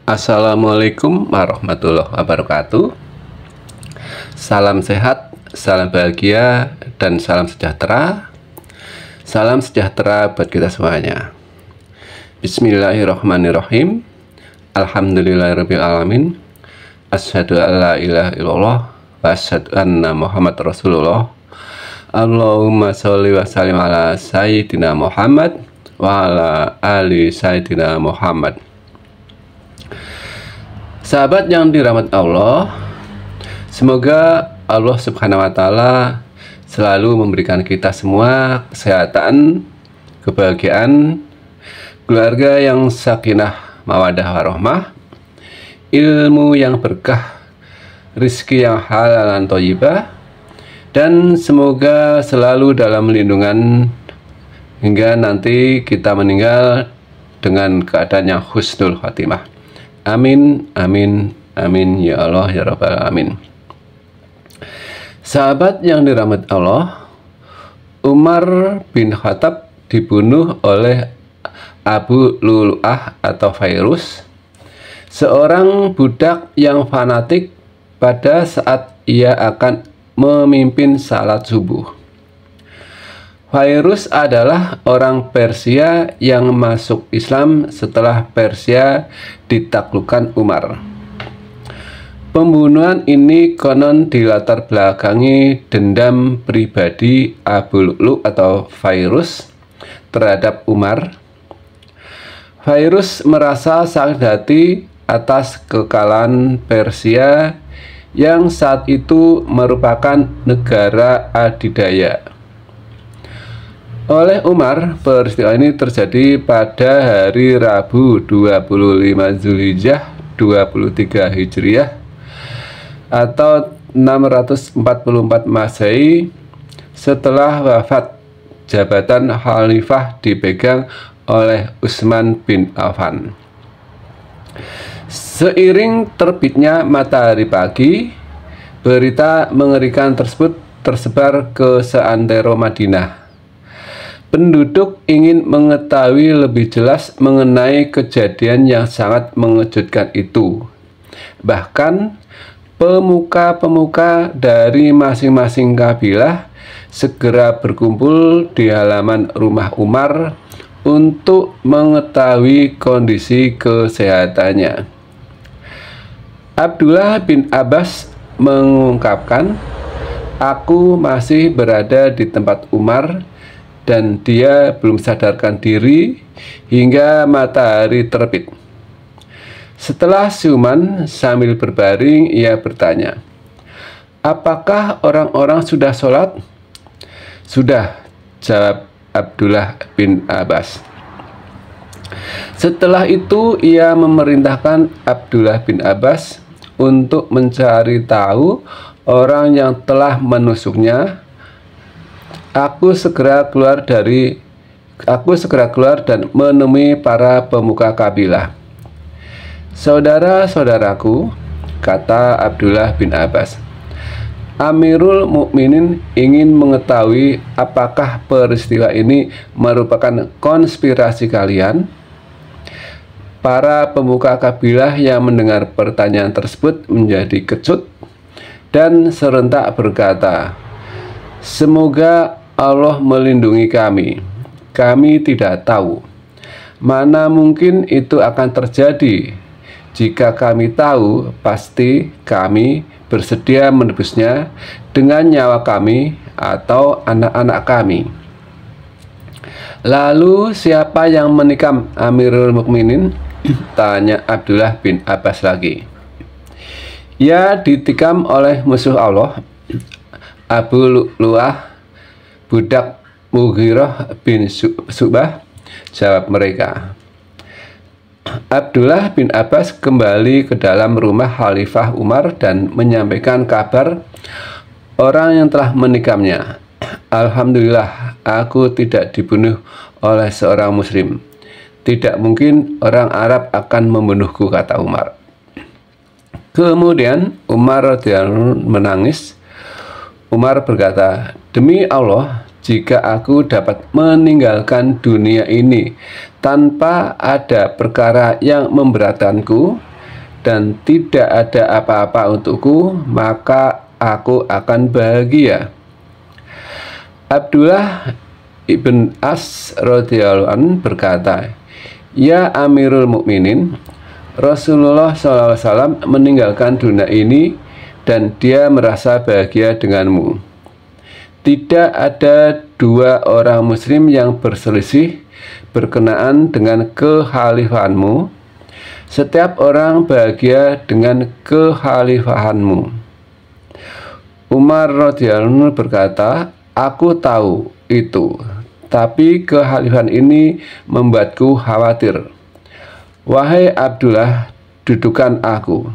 Assalamualaikum warahmatullahi wabarakatuh. Salam sehat, salam bahagia, dan salam sejahtera. Salam sejahtera buat kita semuanya. Bismillahirrahmanirrahim. Alhamdulillahirabbil alamin. Asyhadu an la ilaha illallah wa asyhadu anna Muhammad Rasulullah. Allahumma sholli wa sallim ala sayyidina Muhammad wa ala ali sayyidina Muhammad. Sahabat yang dirahmati Allah, semoga Allah Subhanahu wa Ta'ala selalu memberikan kita semua kesehatan, kebahagiaan, keluarga yang sakinah, mawaddah warahmah, ilmu yang berkah, rizki yang halal dan thayyibah, dan semoga selalu dalam lindungan hingga nanti kita meninggal dengan keadaan yang husnul khatimah. Amin, amin, amin, ya Allah, ya Rabbal alamin. Sahabat yang dirahmati Allah, Umar bin Khattab dibunuh oleh Abu Lu'lu'ah atau Fairuz, seorang budak yang fanatik pada saat ia akan memimpin salat subuh. Fairuz adalah orang Persia yang masuk Islam setelah Persia ditaklukkan Umar. Pembunuhan ini konon dilatar belakangi dendam pribadi Abu Lu'lu' atau Fairuz terhadap Umar. Fairuz merasa sakit hati atas kekalahan Persia yang saat itu merupakan negara adidaya. Oleh Umar, peristiwa ini terjadi pada hari Rabu 25 Zulhijjah 23 Hijriah atau 644 Masehi setelah wafat jabatan khalifah dipegang oleh Utsman bin Affan. Seiring terbitnya matahari pagi, berita mengerikan tersebut tersebar ke seantero Madinah. Penduduk ingin mengetahui lebih jelas mengenai kejadian yang sangat mengejutkan itu. Bahkan, pemuka-pemuka dari masing-masing kabilah segera berkumpul di halaman rumah Umar untuk mengetahui kondisi kesehatannya. Abdullah bin Abbas mengungkapkan, "Aku masih berada di tempat Umar dan dia belum sadarkan diri hingga matahari terbit." Setelah siuman sambil berbaring, ia bertanya, "Apakah orang-orang sudah sholat?" "Sudah," jawab Abdullah bin Abbas. Setelah itu ia memerintahkan Abdullah bin Abbas untuk mencari tahu orang yang telah menusuknya. Aku segera keluar dan menemui para pemuka kabilah. "Saudara-saudaraku," kata Abdullah bin Abbas, "Amirul Mukminin ingin mengetahui apakah peristiwa ini merupakan konspirasi kalian?" Para pemuka kabilah yang mendengar pertanyaan tersebut menjadi kecut dan serentak berkata, "Semoga Allah melindungi kami. Kami tidak tahu. Mana mungkin itu akan terjadi. Jika kami tahu, pasti kami bersedia menebusnya dengan nyawa kami atau anak-anak kami." "Lalu siapa yang menikam Amirul Mukminin?" tanya Abdullah bin Abbas lagi. "Ya, ditikam oleh musuh Allah, Abu Lu'lu'ah, budak Mughirah bin Syu'bah," jawab mereka. Abdullah bin Abbas kembali ke dalam rumah Khalifah Umar dan menyampaikan kabar orang yang telah menikamnya. "Alhamdulillah, aku tidak dibunuh oleh seorang muslim. Tidak mungkin orang Arab akan membunuhku," kata Umar. Kemudian Umar radhiyallahu menangis. Umar berkata, "Demi Allah, jika aku dapat meninggalkan dunia ini tanpa ada perkara yang memberatkanku, dan tidak ada apa-apa untukku, maka aku akan bahagia. Abdullah ibn As radhiyallahu anhu berkata, "Ya Amirul Mukminin, Rasulullah SAW meninggalkan dunia ini dan dia merasa bahagia denganmu. Tidak ada dua orang muslim yang berselisih berkenaan dengan kekhalifahanmu. Setiap orang bahagia dengan kekhalifahanmu." Umar radhiyallahu anhu berkata, "Aku tahu itu, tapi kekhalifahan ini membuatku khawatir. Wahai Abdullah, dudukan aku."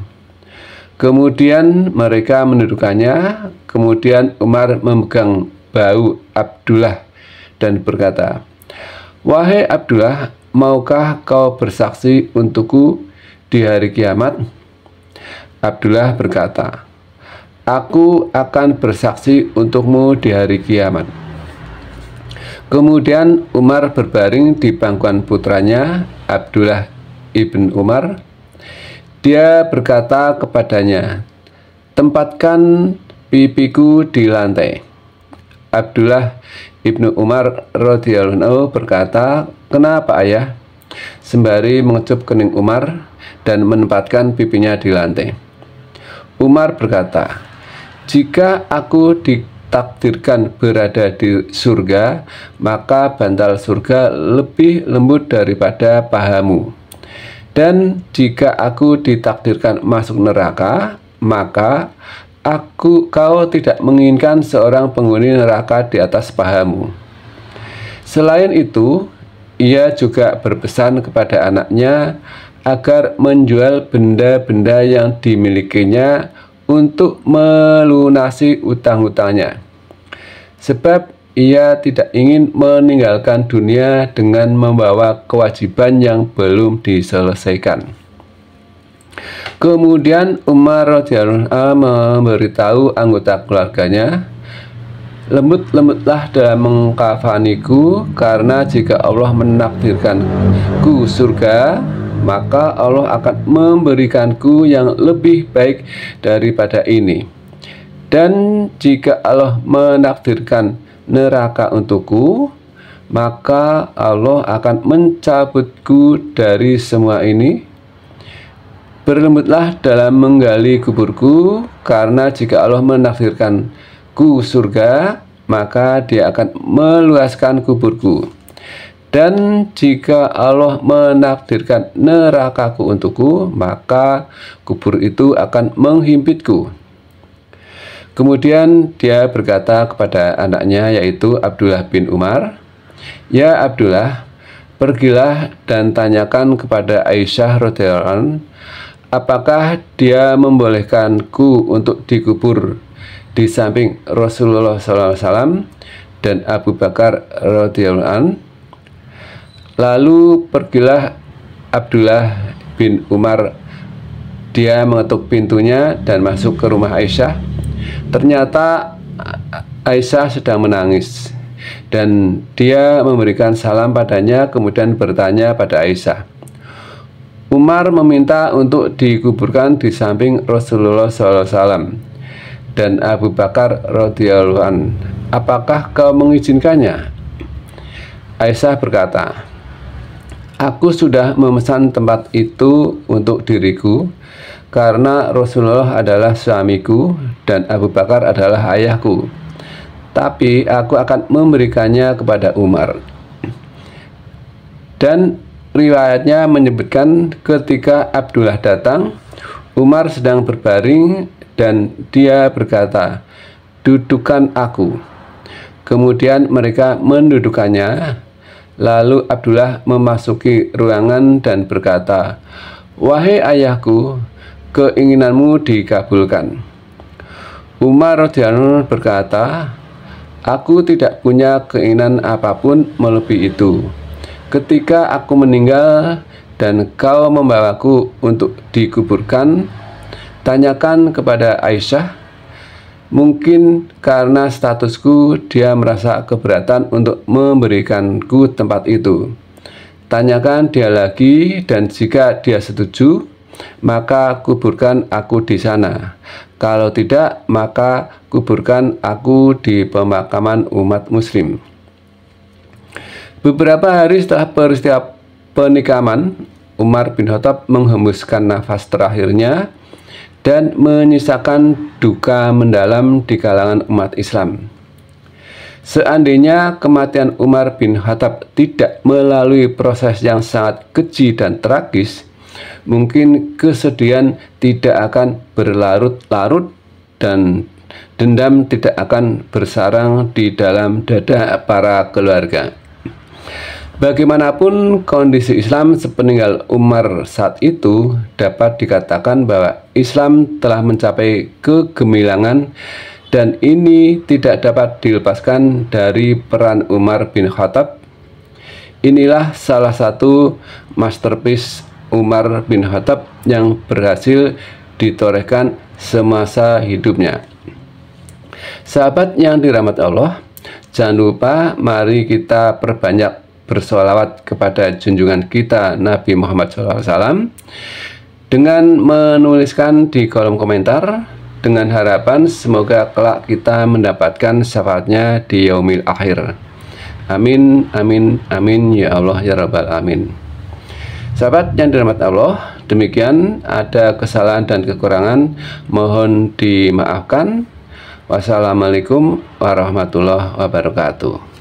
Kemudian mereka mendudukannya. Kemudian Umar memegang bahu Abdullah dan berkata, "Wahai Abdullah, maukah kau bersaksi untukku di hari kiamat?" Abdullah berkata, "Aku akan bersaksi untukmu di hari kiamat." Kemudian Umar berbaring di pangkuan putranya, Abdullah ibn Umar. Dia berkata kepadanya, "Tempatkan pipiku di lantai." Abdullah ibnu Umar radhiyallahu anhu berkata, "Kenapa ayah?" Sembari mengecup kening Umar dan menempatkan pipinya di lantai. Umar berkata, "Jika aku ditakdirkan berada di surga, maka bantal surga lebih lembut daripada pahamu. Dan jika aku ditakdirkan masuk neraka, maka kau tidak menginginkan seorang penghuni neraka di atas pahamu." Selain itu, ia juga berpesan kepada anaknya agar menjual benda-benda yang dimilikinya untuk melunasi utang-utangnya, sebab ia tidak ingin meninggalkan dunia dengan membawa kewajiban yang belum diselesaikan. Kemudian Umar radhiyallahu anhu memberitahu anggota keluarganya, "Lembut-lembutlah dalam mengkafaniku, karena jika Allah menakdirkanku surga, maka Allah akan memberikanku yang lebih baik daripada ini. Dan jika Allah menakdirkan neraka untukku, maka Allah akan mencabutku dari semua ini. Berlembutlah dalam menggali kuburku, karena jika Allah menakdirkanku surga, maka Dia akan meluaskan kuburku. Dan jika Allah menakdirkan nerakaku untukku, maka kubur itu akan menghimpitku." Kemudian dia berkata kepada anaknya, yaitu Abdullah bin Umar, "Ya Abdullah, pergilah dan tanyakan kepada Aisyah radhiyallahu anha, apakah dia membolehkanku untuk dikubur di samping Rasulullah SAW dan Abu Bakar radhiyallahu anhu." Lalu pergilah Abdullah bin Umar. Dia mengetuk pintunya dan masuk ke rumah Aisyah. Ternyata Aisyah sedang menangis, dan dia memberikan salam padanya, kemudian bertanya pada Aisyah, "Umar meminta untuk dikuburkan di samping Rasulullah SAW dan Abu Bakar radhiyallahu anhu. Apakah kau mengizinkannya?" Aisyah berkata, "Aku sudah memesan tempat itu untuk diriku, karena Rasulullah adalah suamiku dan Abu Bakar adalah ayahku. Tapi aku akan memberikannya kepada Umar." Dan riwayatnya menyebutkan ketika Abdullah datang, Umar sedang berbaring dan dia berkata, "Dudukan aku." Kemudian mereka mendudukannya. Lalu Abdullah memasuki ruangan dan berkata, "Wahai ayahku, keinginanmu dikabulkan." Umar radhiyallahu anhu berkata, "Aku tidak punya keinginan apapun melebihi itu. Ketika aku meninggal dan kau membawaku untuk dikuburkan, tanyakan kepada Aisyah. Mungkin karena statusku dia merasa keberatan untuk memberikanku tempat itu. Tanyakan dia lagi, dan jika dia setuju, maka kuburkan aku di sana. Kalau tidak, maka kuburkan aku di pemakaman umat muslim. Beberapa hari setelah peristiwa penikaman, Umar bin Khattab menghembuskan nafas terakhirnya dan menyisakan duka mendalam di kalangan umat Islam. Seandainya kematian Umar bin Khattab tidak melalui proses yang sangat keji dan tragis, mungkin kesedihan tidak akan berlarut-larut dan dendam tidak akan bersarang di dalam dada para keluarga. Bagaimanapun kondisi Islam sepeninggal Umar saat itu, dapat dikatakan bahwa Islam telah mencapai kegemilangan, dan ini tidak dapat dilepaskan dari peran Umar bin Khattab. Inilah salah satu masterpiece Umar bin Khattab yang berhasil ditorehkan semasa hidupnya. Sahabat yang dirahmati Allah, jangan lupa mari kita perbanyak bersolawat kepada junjungan kita Nabi Muhammad SAW dengan menuliskan di kolom komentar, dengan harapan semoga kelak kita mendapatkan syafaatnya di yaumil akhir. Amin, amin, amin, ya Allah, ya Rabbal Alamin. Sahabat yang dirahmati Allah, demikian ada kesalahan dan kekurangan, mohon dimaafkan. Wassalamualaikum warahmatullahi wabarakatuh.